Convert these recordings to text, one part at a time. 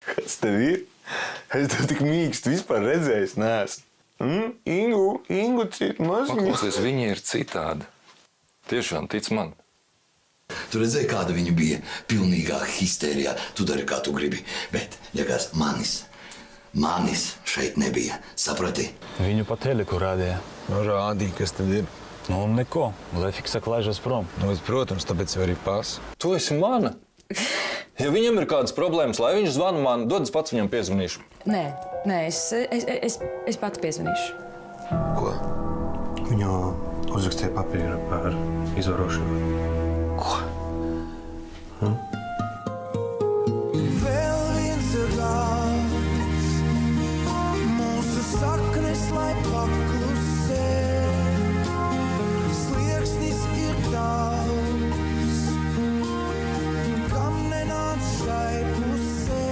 Kas tev ir? Es tev tik mīkstu vispār redzējis neesmu. Ingu cita maziņa. Paklausies, viņi ir citādi. Tiešām, tic man. Tu redzēji, kāda viņa bija pilnīgā histērijā. Tu dari, kā tu gribi. Bet, jākās, manis šeit nebija. Saprati? Viņu pa teliku rādīja. Nu, rādīja, kas tad ir. Nu, neko. Lefiks saka, laižas prom. Nu, protams, tāpēc jau arī pas. Tu esi mana. Ja viņam ir kādas problēmas, lai viņš zvana man, dod es pats viņam piezvanīšu. Nē, es pati piezvanīšu. Ko? Viņu uzrakstīja papīru par izvarošanu. Ko? Vēl viens rāds, mūsu saknes, lai paklusē. Slieksnis ir daudz, kam nenāc šai pusē.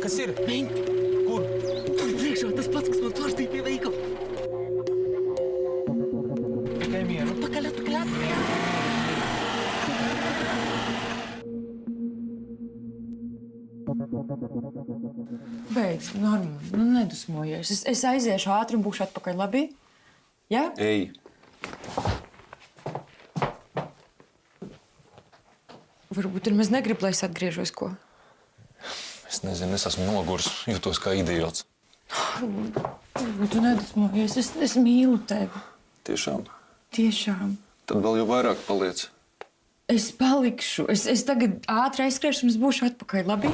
Kas ir? Meņķi! Kur? Tur priekšā tas pats, kas man tvarstīja pie veikala. Tikai mieru. Pakaļ. Beidz, normāli, nu nedusmojies. Es aiziešu ātri un būšu atpakaļ, labi? Jā? Ej. Varbūt ir maz negrib, lai es atgriežos, ko? Es nezinu, es esmu nogurs, jūtos kā idiots. Tu nedusmojies, es mīlu tevi. Tiešām? Tiešām. Tad vēl jau vairāk paliec. Es palikšu. Es tagad ātri aizskriešu un es būšu atpakaļ, labi?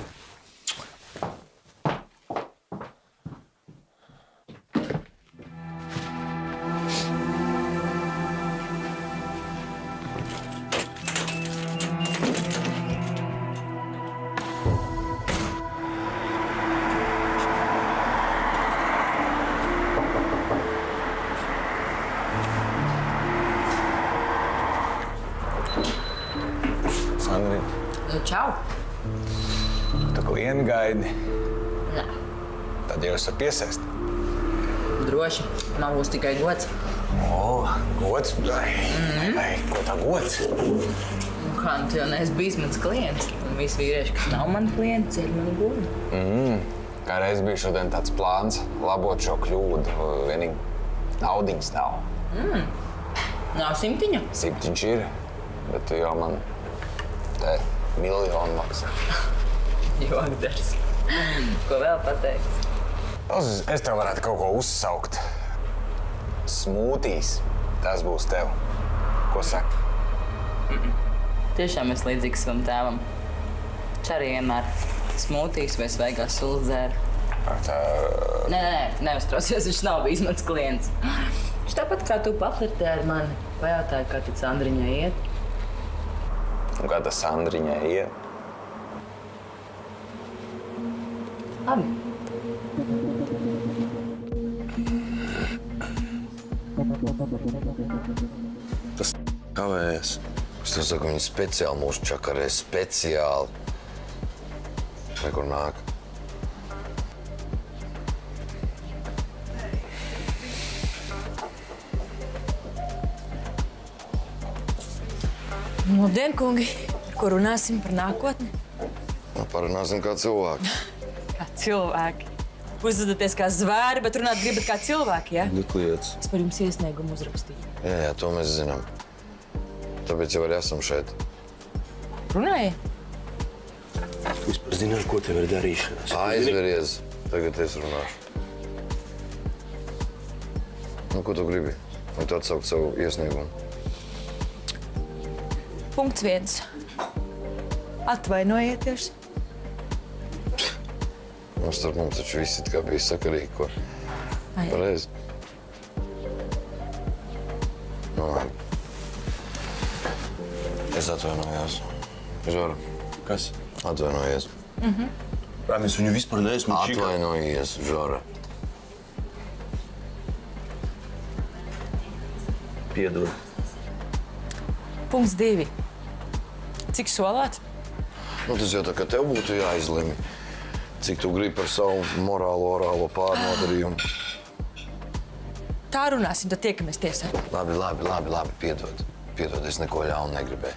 Čau! Tu klienu gaidi. Nē. Tad jau esat piesēst. Droši. Man būs tikai gods. O, gods? Vai, ko tā gods? Kā, tu jau neesi bijis mans klients. Un visi vīrieši, kas nav mani klienti, ceļ mani godu. Kā reiz bija šodien tāds plāns labot šo kļūdu. Vienīgi naudiņas nav. Nav simtiņa? Simtiņš ir, bet tu jau man te miljonu maksā. Jogdars. Ko vēl pateiks? Es tev varētu kaut ko uzsaukt. Smūtīs. Tas būs tev. Ko saka? Tiešām es līdzīgs savam tēvam. Viņš arī vienmēr smūtīs vai svaigās sulas dzēra. Nē, neuztraucies, viņš nav bijis mans klients. Viņš tāpat kā tu paflirtē ar mani. Pajautāja, kā tad Sandriņai iet. Un kā tas Sandriņai iet? Labi. Tas kavējas. Es tev saku, viņi speciāli mūsu čakarē, speciāli. Nekur nāk. Labdien, kungi! Par ko runāsim? Par nākotni? Parunāsim kā cilvēki. Kā cilvēki. Uzvedaties kā zvēri, bet runāt gribat kā cilvēki, ja? Nekliedz. Es par jums iesniegumu uzrakstīju. Jā, to mēs zinām. Tāpēc jau arī esam šeit. Runāji? Tu vispār zināt, ko tev ir darīšanas? Aizveries. Tagad es runāšu. Nu, ko tu gribi? Vai tu atsaukt savu iesniegumu? Punkts 1. Atvainojieties. Starp mums taču viss it kā bija sakarīgi, ko pareizi. Nu, labi. Es atvainojos. Žora. Kas? Atvainojies. Es viņu vispār neesmu čikā. Atvainojies, Žora. Piedod. Punkts 2. Cik solāt? Nu, tas jau tā, ka tev būtu jāizlemj, cik tu gribi par savu morālo, orālo pārnodarījumu. Tā runāsim, tad tiekamies tiesā. Labi, piedod. Piedod, es neko ļaunu negribēju.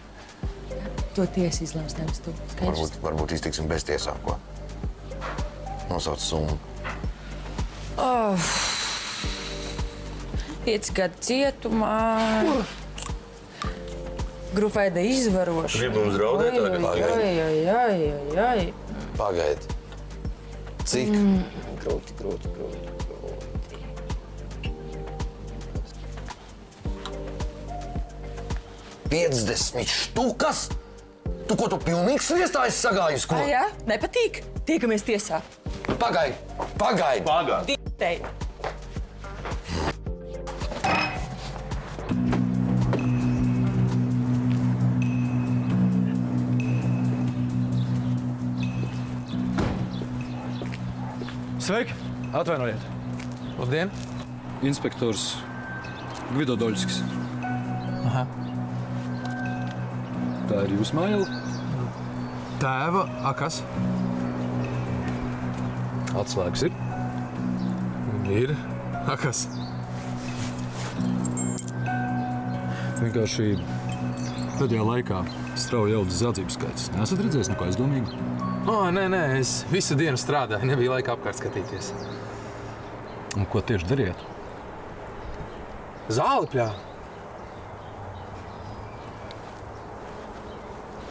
To tiesa izlems, nevis tu. Skaidrs? Varbūt iztiksim bez tiesām, ko? Nosauc summu. 5 gadu cietumā. Grufaida izvarošana. Gribu mums draudēt tagad? Pagaidi. Cik? Grūti. 50 štukas? Tu ko, tu pilnīgi sviestājis sagājus, ko? Jā, nepatīk? Tiekamies tiesā. Pagaidi. Diktei. Sveiki! Atvainojiet! Labdien! Inspektors Gvido Doļskis. Aha. Tā ir jūsu maila? Tēva, kas? Atslēgas ir? Ir. Kas? Vienkārši pēdējā laikā strauji audzes zādzību skaits. Nesat redzējis neko aizdomīgu? Nē, es visu dienu strādāju, nebija laika apkārt skatīties. Un ko tieši dariet? Zāli pļāva.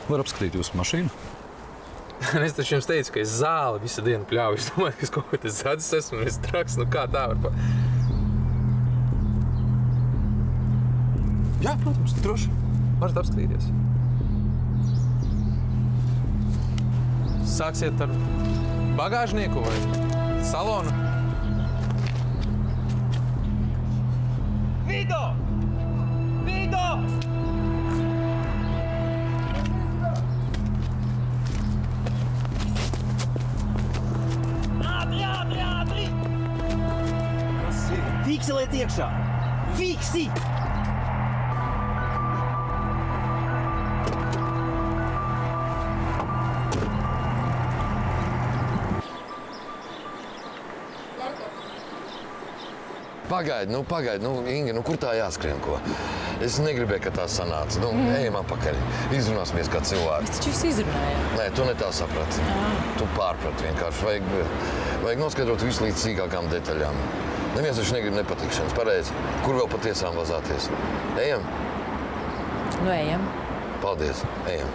Var apskatīt jūsu mašīnu? Es taču jums teicu, ka es zāli visu dienu pļāvu. Es domāju, ka es kaut ko te zadzis esmu un es traks. Nu kā tā var Jā, protams, droši. Varat apskatīties. Sāksiet ar bagāžnieku vai salonu? Vido! Ātri! Kas ir? Fikseliet iekšā! Fiksi! Pagaidi, Inga, kur tā jāskrien, ko? Es negribēju, ka tā sanāca. Ejam apakaļ, izrunāsimies kā cilvēki. Es taču jūs izrunājāt. Nē, tu ne tā saprati. Tu pārprati vienkārši. Vajag noskaidrot visu līdz sīkākām detaļām. Neviens taču negrib nepatikšanas, pareizi. Kur vēl patiesām vazāties? Ejam? Nu, ejam. Paldies, ejam.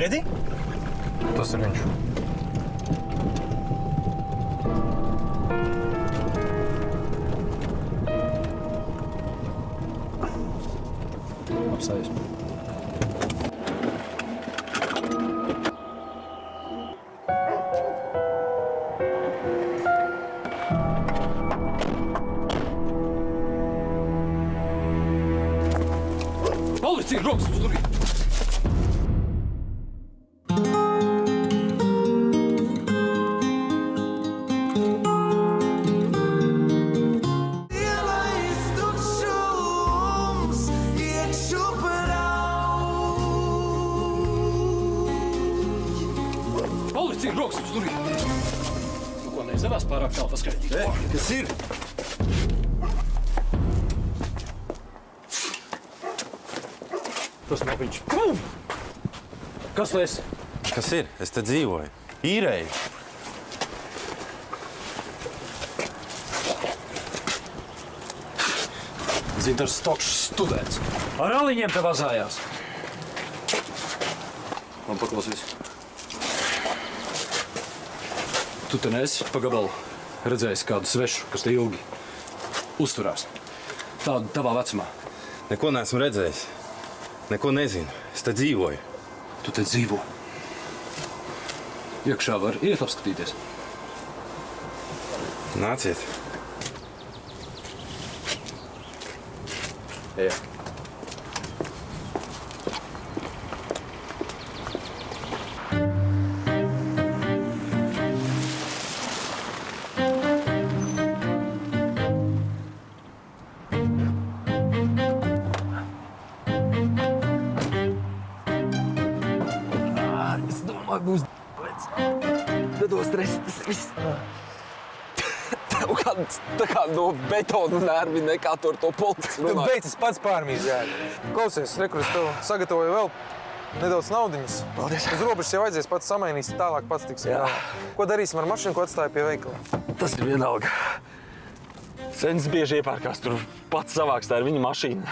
Redzi? Tas ir viņš. Apstājies. Policija, rokas uz durvīm! Policija, rokas uz durvīm! Nu, ko neizdarās pārāk tālu paskaidīt? Kas ir? Tas nav viņš. Kas tu esi? Kas ir? Es te dzīvoju. Īrēju. Zintars Stokšs students. Ar aliņiem te vazājās. Man paklausies. Tu te neesi pa gabalu redzējis kādu svešu, kas te ilgi uzturās. Tādu tavā vecumā. Neko neesmu redzējis. Neko nezinu. Es te dzīvoju. Tu te dzīvo. Iekšā var iet apskatīties. Nāciet. Jā. Es domāju, būs Bedos stress, tas viss. Tev tā kā no betona nervi nekā tu ar to politiku runāji. Beidz, es pats pārmīzēju. Klausies, rekur, es tev sagatavoju vēl nedaudz naudiņas. Paldies. Uz robežas jau aizies, pats samainīs, tālāk pats tiksim. Jā. Ko darīsim ar mašīnu, ko atstāju pie veikala? Tas ir vienalga. Senis bieži iepērkās, tur pats savāks, tā ir viņa mašīna.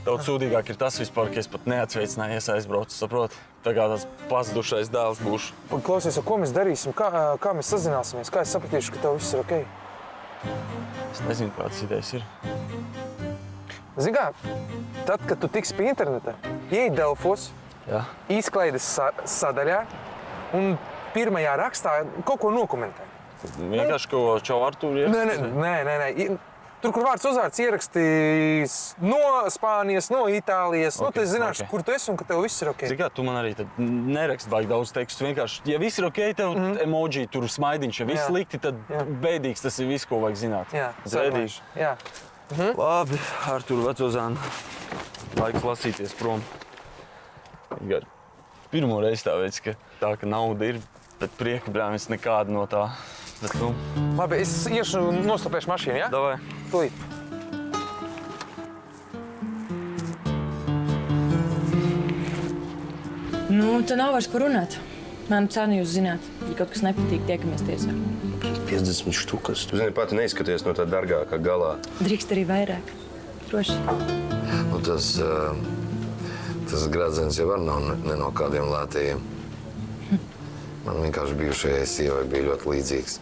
Daudz sūdīgāk ir tas vispār, ka es pat neatsveicinājies aizbraucu, saproti? Tā kā tāds pazudušais dēls būšu. Klausies, ko mēs darīsim? Kā mēs sazināsimies? Kā es sapratīšu, ka tev viss ir okei? Es nezinu, kādas idejas ir. Zini kā, tad, kad tu tiksi pie interneta, ieej Delfos, izklaides sadaļā un pirmajā rakstā kaut ko nokomentē. Vienkārši ko čau Artūri ierakstīs? Nē. Tur, kur vārds uzvārds ierakstīs no Spānijas, no Itālijas, nu, tu zināšu, kur tu esi un ka tev viss ir okei. Zini kā, tu man arī tad neraksti vajag daudz tekstu. Vienkārši, ja viss ir okei, tev emoji, tur smaidiņš, ja viss slikti, tad bēdīgs tas ir viss, ko vajag zināt. Jā, Bēdīgs. Jā. Labi, Artūr, vecozāni, laiks lasīties prom. Gar pirmo reizi tā veids, ka nauda ir, bet prieka brāmis nekāda no tā. Bet, nu. Labi, es iešu nostopēšu mašīnu, ja? Davai. Tūlīt. Nu, te nav vairs ko runāt. Manu cenu jūs zināt. Ja kaut kas nepatīk, tiekamies tiesā. 50 štukas. Tu zini, pati neizskaties no tā dargākā galā. Drīkst arī vairāk. Droši. Nu, tas gradzens jau var nav ne no kādiem lētajiem. Man vienkārši bijušajai sievai bija ļoti līdzīgs.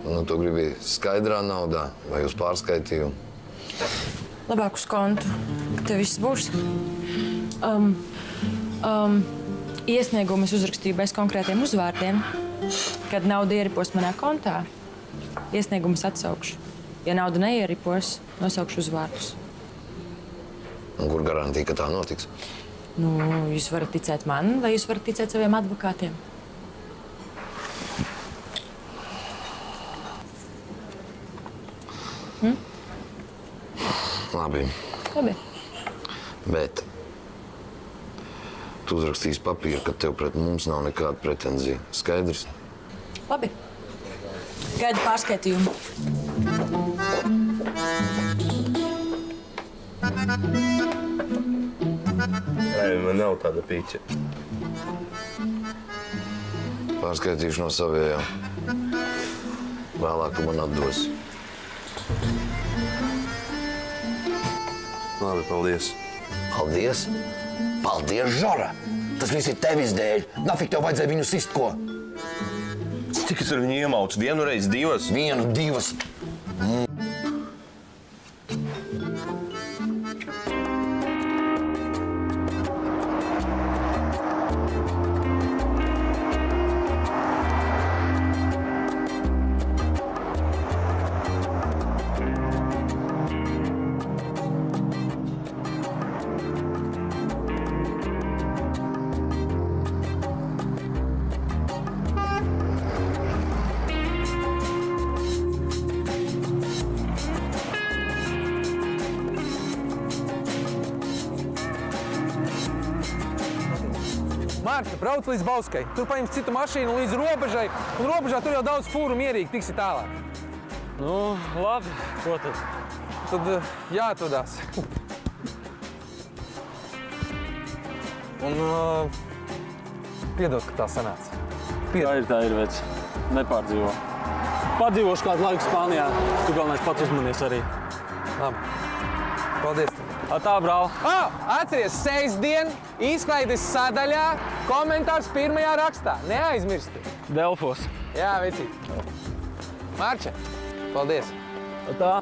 Nu, tu gribi skaidrā naudā vai uz pārskaitījumu? Labāk uz kontu. Te viss būs. Iesniegumu es uzrakstīju bez konkrētiem uzvārdiem. Kad nauda ieripos manā kontā, iesniegumu es atsaukšu. Ja nauda neieripos, nosaukšu uzvārdus. Un kur garantija, ka tā notiks? Nu, jūs varat ticēt man, vai jūs varat ticēt saviem advokātiem? Labi. Bet tu uzrakstīsi papīru, ka tev pret mums nav nekāda pretenzija. Skaidrs? Labi. Gaidu pārskaitījumu. Man nav tāda pīča. Pārskaitīšu no savējā. Vēlāk tu man atdosi. Labi, paldies. Paldies? Paldies, Žora! Tas viss ir tevis dēļ. Nafik tev vajadzēja viņu sist ko? Cik es ar viņu iemaucu? Vienu reizi, divas? Vienu, divas. Mārta, brauc līdz Bauskai. Tur paņems citu mašīnu līdz robežai, un robežā tur jau daudz fūru mierīgi tiksi tālāk. Nu, labi. Ko tad? Tad jāatvadās. Un piedod, ka tā sanāca. Tā ir, vec. Nepārdzīvo. Padzīvošu kādu laiku Spānijā. Tu galvenais pats uzmanies arī. Labi. Paldies. Tā, brāl. Atceries, sestdien, izklaides sadaļā, komentārs pirmajā rakstā. Neaizmirsti. Delfos. Jā, vecīt. Mārče, paldies. Tā.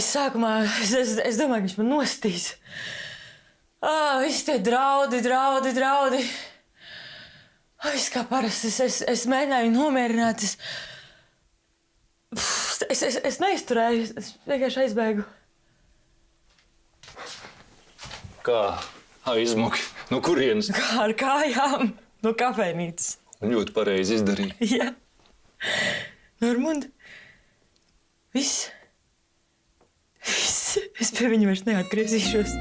Es sākumā, es domāju, ka viņš man nostīs. Visi tie draudi. Viss kā parasti, es mēģināju nomierināt. Es neizturēju, es vienkārši aizbēgu. Kā aizmuki? No kurienes? Kā ar kājām, no kafejnīcas. Ļoti pareizi izdarīja. Jā. Normund. Viss. Es pie viņa vairs neatgriezīšos.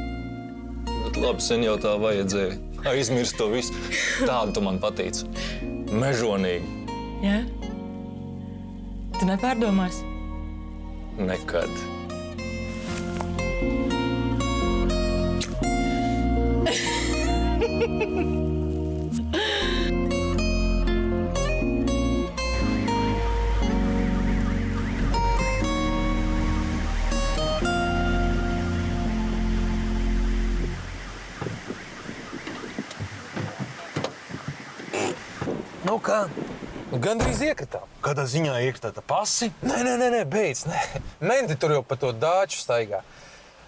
Bet labi, sen jau tā vajadzēja. Aizmirst to visu. Tādu tu man patīc. Mežonīgi. Jā? Tu nepārdomās? Nekad. Nu kā? Gandrīz iekritām. Kādā ziņā iekritā pasi? Nē, beidz. Menti tur jau pa to dāču staigā.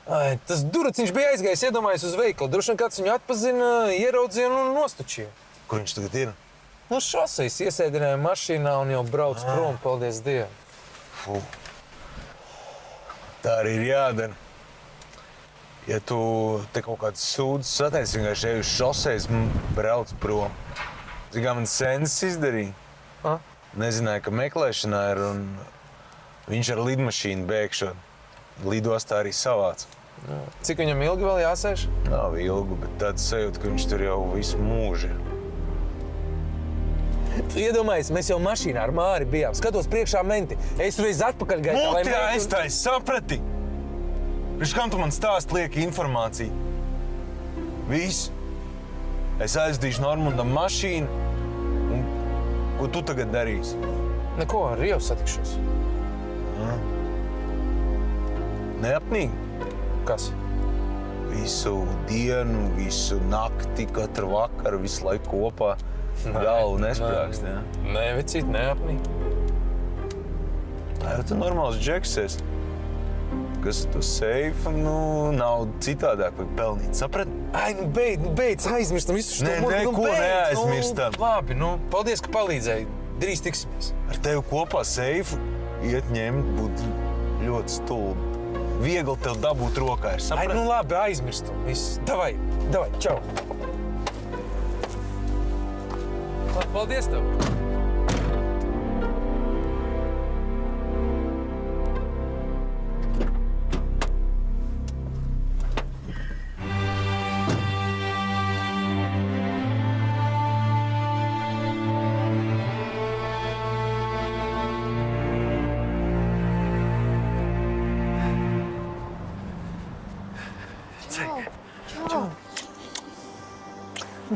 Tas duraciņš bija aizgājis, iedomājies uz veikalu. Droši vien kāds viņu atpazina, ieraudzīja un nostučīja. Kur viņš tagad ir? Nu, šoseis iesēdināja mašīnā un jau brauc prom, paldies Dievam. Tā arī ir jādara. Ja tu te kaut kāds sūdzes sataisi, vienkārši ej uz šoseis un brauc prom. Zini, kā man sensis izdarīja? Nezināja, ka meklēšanā ir un viņš ar lidmašīnu bēgšot. Lidostā arī savāc. Cik viņam ilgi vēl jāsēž? Nav ilgu, bet tāds sajūta, ka viņš tur jau visu mūžu ir. Tu iedomājies, mēs jau mašīnā ar Māri bijām. Skatos priekšā menti. Es reiz atpakaļ gaitā. Mutī aiztais, saprati? Priekš kam tu man stāst lieka informāciju? Viss. Es aizdīšu Normundam mašīnu. Un ko tu tagad darīsi? Neko, ar Rievu satikšos. Neapnīgi? Kas? Visu dienu, visu nakti, katru vakaru, visu laiku kopā. Galvu nesprākst, jā? Nē, vecīt, neapnīgi. Tā jau tu normāls džeks esi. Kas tu seifu, naudu citādāk vajag pelnīt, saprati? Ai, beidz, aizmirstam visu šo Neko neaizmirstam. Labi, paldies, ka palīdzēji. Drīz tiksimies. Ar tevi kopā seifu iet ņemt būtu ļoti stulbi. Viegli tev dabūt rokā ir, saprati? Ai, labi, aizmirstam visu. Davai, čau. Paldies tev.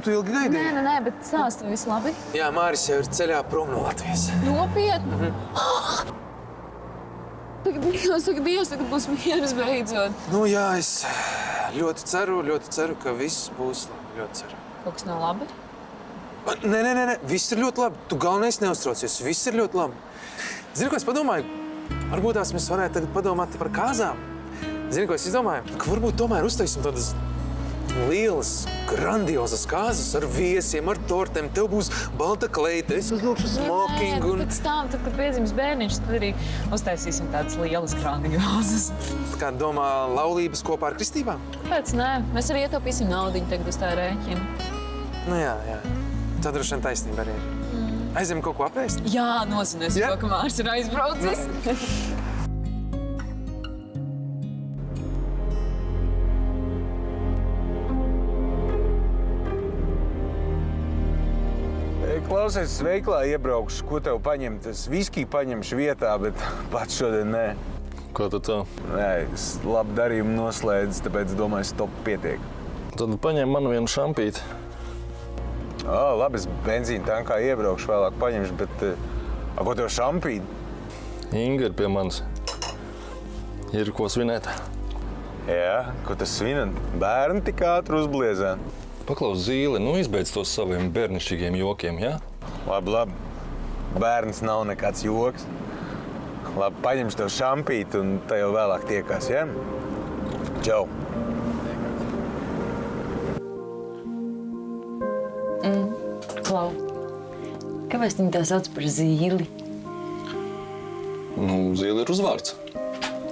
Tu ilgi gaidīji? Nē, bet stāsti, viss labi? Jā, Māris jau ir ceļā prom no Latvijas. Nopietni? Tagad Dievs, tagad būs mieres beidzot. Jā, es ļoti ceru, ka viss būs labi. Ļoti ceru. Kaut kas nav labi? Nē, viss ir ļoti labi. Tu galvenais neuztraucies, viss ir ļoti labi. Zini, ko es padomāju? Varbūt tās mēs varētu tagad padomāt par kāzām. Zini, ko es izdomāju? Ka varbūt tomēr uztaisim tādas lielas, grandiozas kāzas ar viesiem, ar tortēm. Tev būs balta kleita, es uzvilkšu smokingu. Pēc tam, tad, kad piedzims bērniņš, tad arī uztaisīsim tādas lielas grandiozas. Kā domā, laulības kopā ar kristībām? Kāpēc nē? Mēs arī ietaupīsim naudiņu tagad uz tā rēķina. Jā. Tā droši vien taisnība arī ir. Aizem kaut ko apēst? Jā, nosinies, to, ka Mārs ir aizbraucis. Klausies, veiklā iebraukšu, ko tev paņemt. Es viskiju paņemšu vietā, bet pats šodien nē. Kā tad tā? Nē, es labu darījumu noslēdzu, tāpēc domāju, stop pietiek. Tad paņem man vienu šampīti. Labi, es benzīna tankā iebraukšu, vēlāk paņemšu, bet ko tev šampīti? Inga ir pie manis. Ir ko svinēt. Jā, ko tas svinat? Bērni tik ātri uzbliezē. Paklaus, Zīle, nu izbeidz tos saviem bērnišķīgiem jokiem, jā? Labi. Bērns nav nekāds joks. Labi, paņemšu tev šampīti un tā jau vēlāk tiekās, jā? Čau! Klau, kāpēc viņi tā sauc par Zīli? Nu, Zīle ir uzvārds.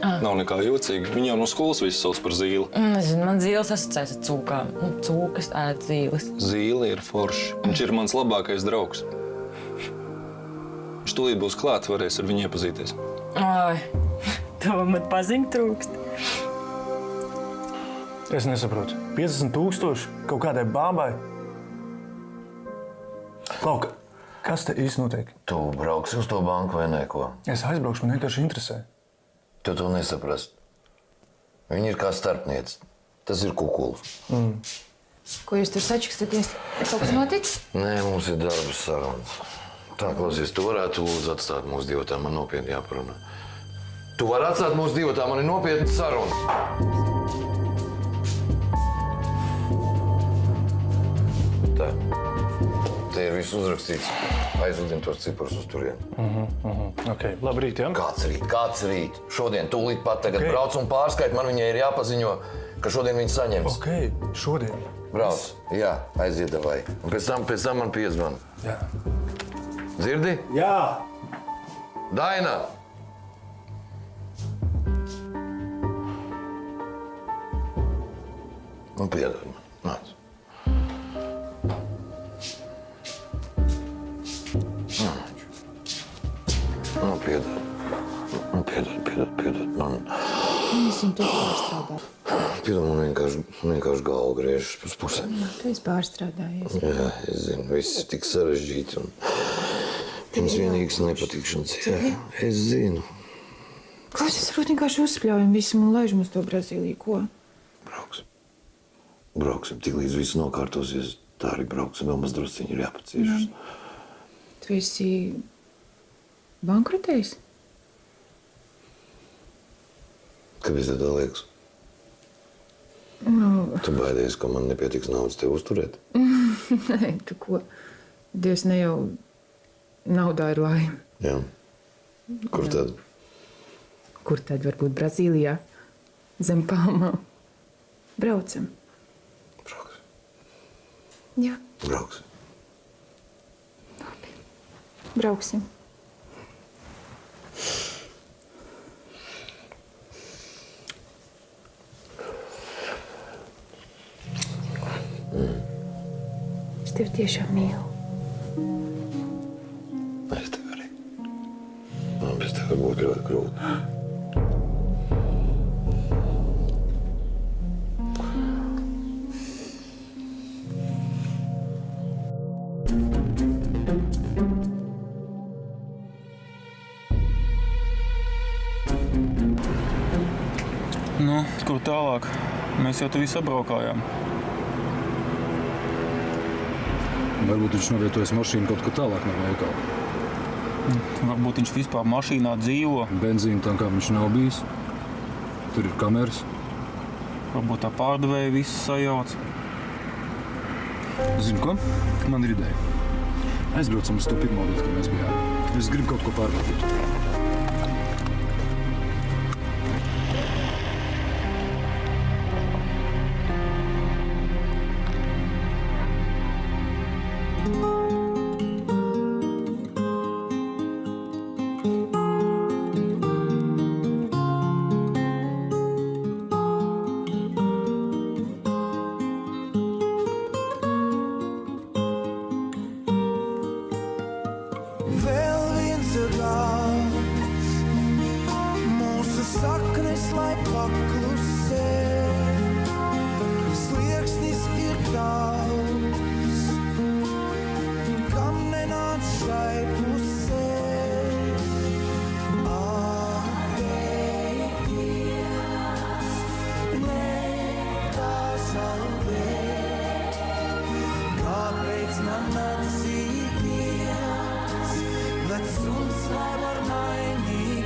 Nav nekā jocīga. Viņa jau no skolas visu sauc par Zīli. Nezinu, man Zīles asociēs ar cūkām. Cūkas ēd zīles. Zīle ir forši. Viņš ir mans labākais draugs. Viņš tūlīt būs klāt, varēs ar viņu iepazīties. Ai, tev man paziņu trūkst. Es nesaprotu. 50 000 kaut kādai bābai? Lauka, kas te īsti notiek? Tu brauksi uz to banku vai neko? Es aizbraukšu, man vienkārši interesē. Tu to nesaprast. Viņi ir kā starpnieci. Tas ir kukuls. Ko jūs tur sačukstaties? Ir kaut kas noticis? Nē, mums ir darbas sarunas. Tā, klausies, tu varētu lūdzu atstāt mūsu divotā, man nopietni jāparunā. Tu vari atstāt mūsu divotā, man ir nopietni sarunas. Tā. Te ir viss uzrakstīts. Aizlidin tos ciprus uz turieni. Ok, labrīt, jā? Kāds rīt? Šodien, tūlīt pat tagad brauc un pārskait. Man viņai ir jāpaziņo, ka šodien viņi saņems. Ok, šodien. Brauc, jā, aiziet davai. Un pēc tam man piezvana. Jā. Dzirdi? Jā. Daina! Un piedod man. Nāc. Piedod man. Es viņu tur pārstrādāju. Piedod man vienkārši galva griežas pēc pusēm. Tu esi pārstrādājies. Jā, es zinu, viss ir tik sarežģīti un viens vienīgs nepatikšanas. Jā, es zinu. Klausies, varbūt vienkārši uzspļaujam visam un laižam uz to Brazīliju, ko? Brauksim, tik līdz viss nokārtosies, tā arī brauksim, vēl maz drusciņi ir jāpaciešas. Tu esi bankrotējis? Kāpēc tev tā liekas? Tu baidies, ka man nepietiks naudas tev uzturēt? Nē, tu ko? Dievs, ne jau naudā ir laime. Jā. Kur tad? Kur tad varbūt Brazīlijā? Zem palmām. Braucam. Jā. Brauksim. Brauksim. Es tevi tiešām mīlu. Es tevi arī. Man bez tevi būtu ļoti grūti. Nu, kur tālāk? Mēs jau te visu apbraukājām. Varbūt viņš novietojas mašīnu kaut kur tālāk no veikala. Varbūt viņš vispār mašīnā dzīvo. Benzīna tankā viņš nav bijis. Tur ir kameras. Varbūt tā pārdevēja visu sajauc. Zinu ko? Man ir ideja. Aizbraucam uz to pirmo vietu, kad mēs bijām. Es gribu kaut ko pārbaudīt. daudz, mūsu saknes, lai paklusē. Slieksnis ir daudz, kam nenāc šai pusē. Ateities, nepazaudē, kāpēc man atzīties, vecums lai var mainīt.